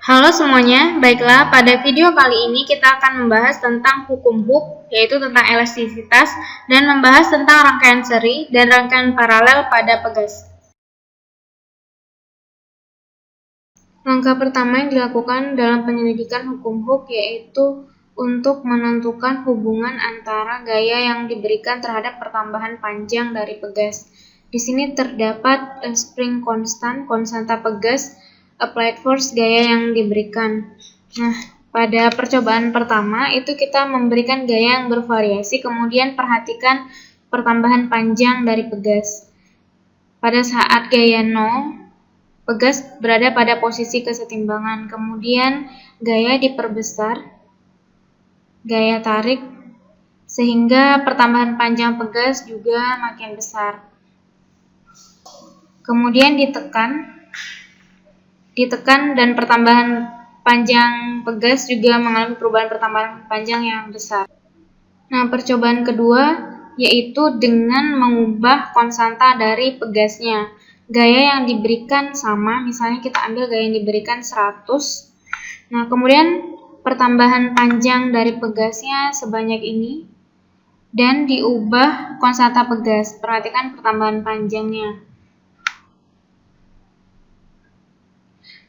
Halo semuanya, baiklah pada video kali ini kita akan membahas tentang hukum Hooke, yaitu tentang elastisitas, dan membahas tentang rangkaian seri dan rangkaian paralel pada pegas. Langkah pertama yang dilakukan dalam penyelidikan hukum Hooke yaitu untuk menentukan hubungan antara gaya yang diberikan terhadap pertambahan panjang dari pegas. Di sini terdapat spring constant, konstanta pegas, applied force, gaya yang diberikan. Nah, pada percobaan pertama itu kita memberikan gaya yang bervariasi, kemudian perhatikan pertambahan panjang dari pegas. Pada saat gaya 0, pegas berada pada posisi kesetimbangan, kemudian gaya diperbesar, gaya tarik, sehingga pertambahan panjang pegas juga makin besar. Kemudian ditekan dan pertambahan panjang pegas juga mengalami perubahan pertambahan panjang yang besar. Nah, percobaan kedua yaitu dengan mengubah konstanta dari pegasnya. Gaya yang diberikan sama, misalnya kita ambil gaya yang diberikan 100. Nah, kemudian pertambahan panjang dari pegasnya sebanyak ini dan diubah konstanta pegas. Perhatikan pertambahan panjangnya.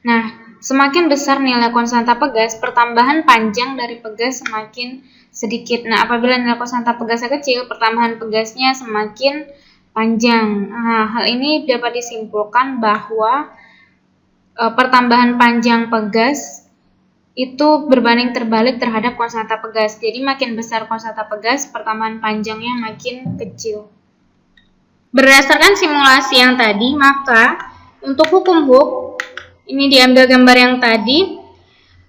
Nah, semakin besar nilai konstanta pegas, pertambahan panjang dari pegas semakin sedikit. Nah, apabila nilai konstanta pegasnya kecil, pertambahan pegasnya semakin panjang. Nah, hal ini dapat disimpulkan bahwa pertambahan panjang pegas itu berbanding terbalik terhadap konstanta pegas. Jadi makin besar konstanta pegas, pertambahan panjangnya makin kecil. Berdasarkan simulasi yang tadi, maka untuk hukum Hooke, ini diambil gambar yang tadi,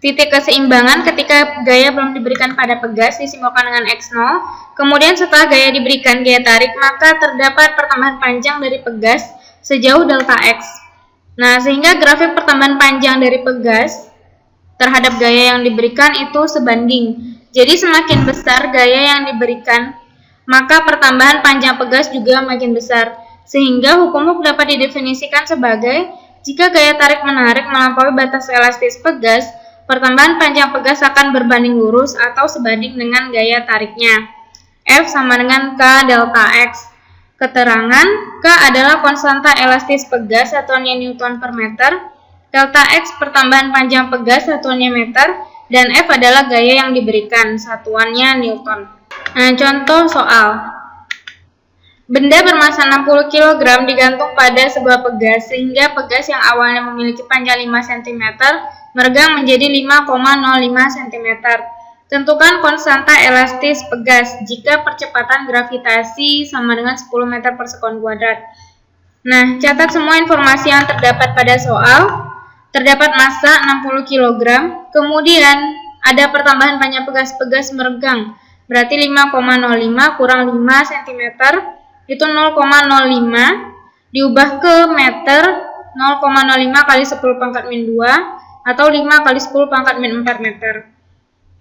titik keseimbangan ketika gaya belum diberikan pada pegas disimbolkan dengan X0. Kemudian setelah gaya diberikan gaya tarik, maka terdapat pertambahan panjang dari pegas sejauh delta X. Nah, sehingga grafik pertambahan panjang dari pegas terhadap gaya yang diberikan itu sebanding. Jadi semakin besar gaya yang diberikan, maka pertambahan panjang pegas juga makin besar. Sehingga hukum Hooke dapat didefinisikan sebagai jika gaya tarik-menarik melampaui batas elastis pegas, pertambahan panjang pegas akan berbanding lurus atau sebanding dengan gaya tariknya. F sama dengan K delta X. Keterangan K adalah konstanta elastis pegas, satuannya Newton per meter. Delta X pertambahan panjang pegas, satuannya meter. Dan F adalah gaya yang diberikan, satuannya Newton. Nah, contoh soal. Benda bermasa 60 kg digantung pada sebuah pegas, sehingga pegas yang awalnya memiliki panjang 5 cm meregang menjadi 5,05 cm. Tentukan konstanta elastis pegas jika percepatan gravitasi sama dengan 10 meter per sekon kuadrat. Nah, catat semua informasi yang terdapat pada soal. Terdapat massa 60 kg, kemudian ada pertambahan panjang pegas meregang, berarti 5,05 kurang 5 cm, itu 0,05, diubah ke meter, 0,05 kali 10 pangkat min 2, atau 5 kali 10 pangkat min 4 meter.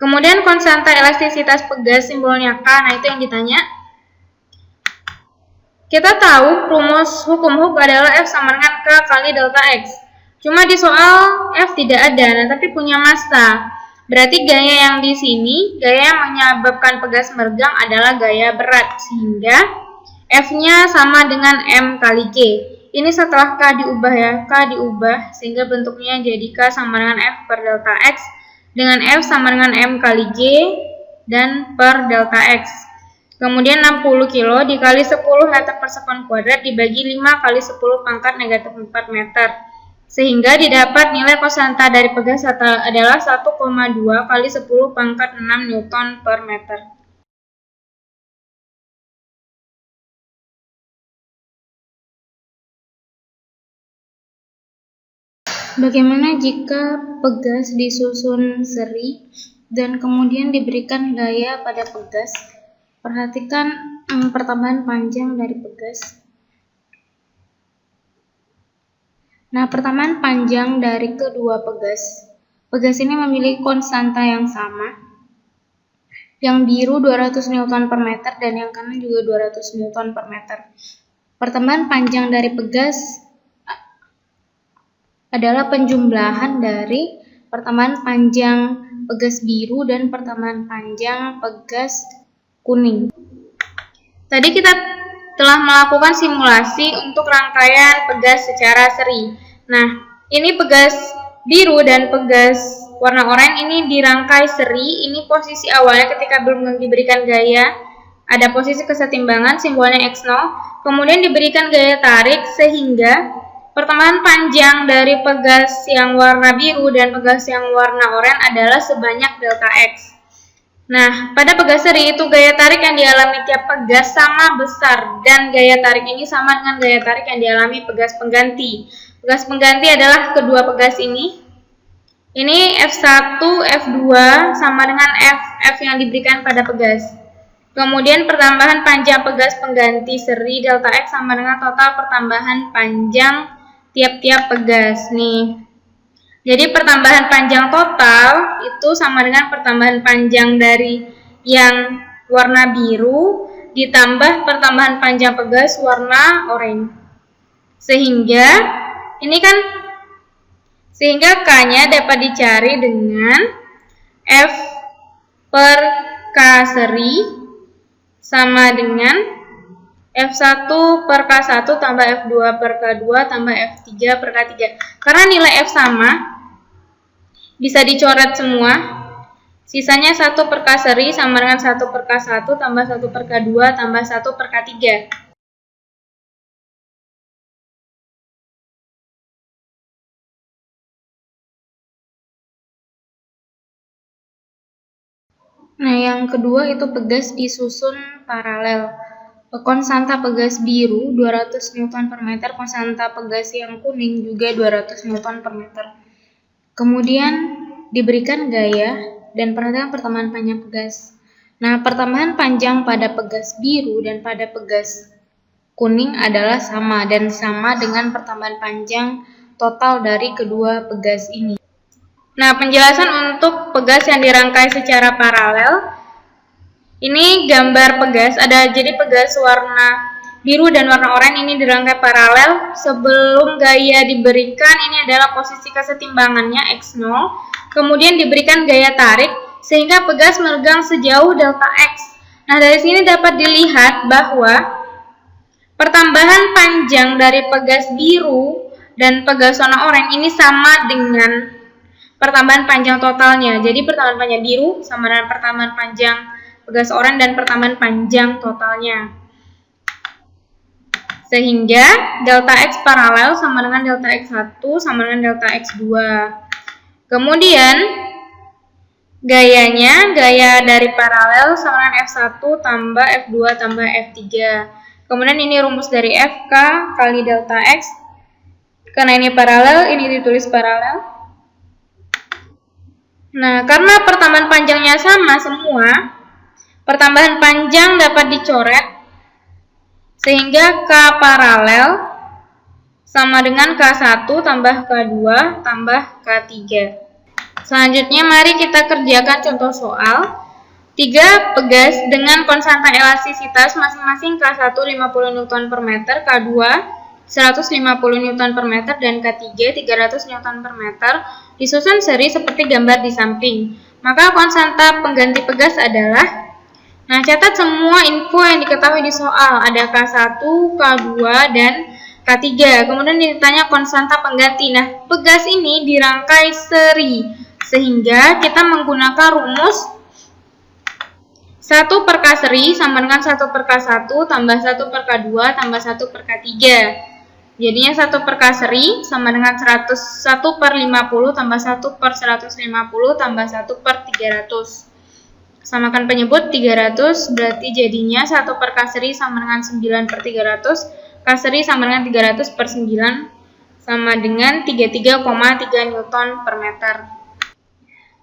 Kemudian konstanta elastisitas pegas, simbolnya K, nah itu yang ditanya. Kita tahu rumus hukum Hooke adalah F sama dengan K kali delta X. Cuma di soal F tidak ada, nah tapi punya massa. Berarti gaya yang di sini, gaya yang menyebabkan pegas meregang adalah gaya berat, sehingga F-nya sama dengan M kali G. Ini setelah K diubah ya, K diubah sehingga bentuknya jadi K sama dengan F per delta X, dengan F sama dengan M kali G dan per delta X. Kemudian 60 kilo dikali 10 meter per sekon kuadrat dibagi 5 kali 10 pangkat negatif 4 meter. Sehingga didapat nilai konstanta dari pegas adalah 1,2 kali 10 pangkat 6 Newton per meter. Bagaimana jika pegas disusun seri dan kemudian diberikan gaya pada pegas? Perhatikan pertambahan panjang dari pegas. Nah, pertambahan panjang dari kedua pegas ini memiliki konstanta yang sama. Yang biru 200 Newton per meter dan yang kanan juga 200 Newton per meter. Pertambahan panjang dari pegas adalah penjumlahan dari pertambahan panjang pegas biru dan pertambahan panjang pegas kuning. Tadi kita telah melakukan simulasi untuk rangkaian pegas secara seri. Nah, ini pegas biru dan pegas warna oranye ini dirangkai seri. Ini posisi awalnya ketika belum diberikan gaya. Ada posisi kesetimbangan, simbolnya X0. Kemudian diberikan gaya tarik sehingga pertambahan panjang dari pegas yang warna biru dan pegas yang warna oranye adalah sebanyak delta X. Nah, pada pegas seri itu gaya tarik yang dialami tiap pegas sama besar dan gaya tarik ini sama dengan gaya tarik yang dialami pegas pengganti. Pegas pengganti adalah kedua pegas ini. Ini F1, F2 sama dengan F yang diberikan pada pegas. Kemudian pertambahan panjang pegas pengganti seri delta X sama dengan total pertambahan panjang tiap-tiap pegas nih. Jadi pertambahan panjang total itu sama dengan pertambahan panjang dari yang warna biru ditambah pertambahan panjang pegas warna oranye. Sehingga K-nya dapat dicari dengan F per K seri sama dengan F1 per K1 tambah F2 per K2 tambah F3 per K3. Karena nilai F sama, bisa dicoret semua. Sisanya 1 per K seri sama dengan 1 per K1 tambah 1 per K2 tambah 1 per K3. Nah, yang kedua itu pegas disusun paralel. Konstanta pegas biru 200 Newton per meter, konstanta pegas yang kuning juga 200 Newton per meter. Kemudian diberikan gaya dan perhatikan pertambahan panjang pegas. Nah, pertambahan panjang pada pegas biru dan pada pegas kuning adalah sama dan sama dengan pertambahan panjang total dari kedua pegas ini. Nah, penjelasan untuk pegas yang dirangkai secara paralel. Ini gambar pegas, jadi pegas warna biru dan warna oranye ini dirangkai paralel. Sebelum gaya diberikan, ini adalah posisi kesetimbangannya X0. Kemudian diberikan gaya tarik, sehingga pegas meregang sejauh delta X. Nah, dari sini dapat dilihat bahwa pertambahan panjang dari pegas biru dan pegas warna oranye ini sama dengan pertambahan panjang totalnya. Jadi pertambahan panjang biru sama dengan pertambahan panjang pegas oranye dan pertambahan panjang totalnya. Sehingga delta X paralel sama dengan delta X1 sama dengan delta X2. Kemudian gaya dari paralel sama dengan F1 tambah F2 tambah F3. Kemudian ini rumus dari FK kali delta X. Karena ini paralel, ini ditulis paralel. Nah, karena pertambahan panjangnya sama semua, pertambahan panjang dapat dicoret, sehingga K paralel sama dengan K1 tambah K2 tambah K3. Selanjutnya mari kita kerjakan contoh soal. 3 pegas dengan konstanta elastisitas masing-masing K1 50 Newton per meter, K2 150 Newton per meter, dan K3 300 Newton per meter disusun seri seperti gambar di samping. Maka konstanta pengganti pegas adalah, nah, catat semua info yang diketahui di soal. Ada K1, K2, dan K3. Kemudian ditanya konstanta pengganti. Nah, pegas ini dirangkai seri, sehingga kita menggunakan rumus 1 per K seri sama dengan 1 per K1 tambah 1 per K2 tambah 1 per K3. Jadinya 1 per K seri sama dengan 1 per 50 tambah 1 per 150 tambah 1 per 300. Samakan penyebut 300, berarti jadinya 1 per K seri sama dengan 9 per 300. K seri sama dengan 300 per 9 sama dengan 33,3 Newton per meter.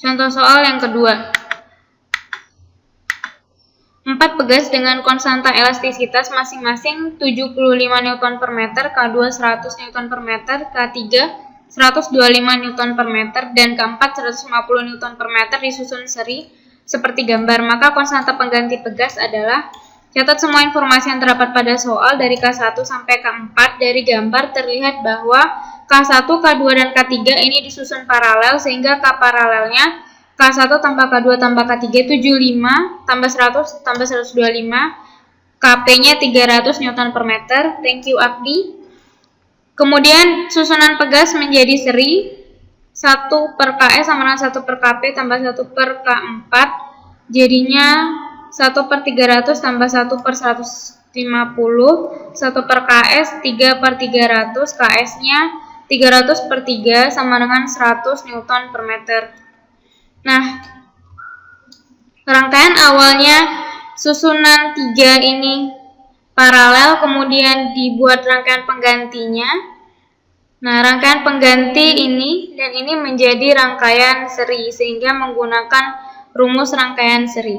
Contoh soal yang kedua. 4 pegas dengan konstanta elastisitas masing-masing 75 Newton per meter, K2 100 Newton per meter, K3 125 Newton per meter, dan K4 150 Newton per meter disusun seri seperti gambar. Maka konstanta pengganti pegas adalah, catat semua informasi yang terdapat pada soal dari K1 sampai K4. Dari gambar terlihat bahwa K1, K2, dan K3 ini disusun paralel sehingga K paralelnya K1 tambah K2 tambah K3 75 tambah 100 tambah 125, Kp-nya 300 Newton per meter. Thank you Abdi. Kemudian susunan pegas menjadi seri 1 per Ks sama dengan 1 per Kp tambah 1 per K4, jadinya 1 per 300 tambah 1 per 150, 1 per Ks 3 per 300, Ks-nya 300 per 3 sama dengan 100 Newton per meter. Nah, rangkaian awalnya susunan 3 ini paralel, kemudian dibuat rangkaian penggantinya. Nah, rangkaian pengganti ini dan ini menjadi rangkaian seri sehingga menggunakan rumus rangkaian seri.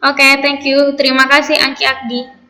Oke, thank you. Terima kasih Angki Akdi.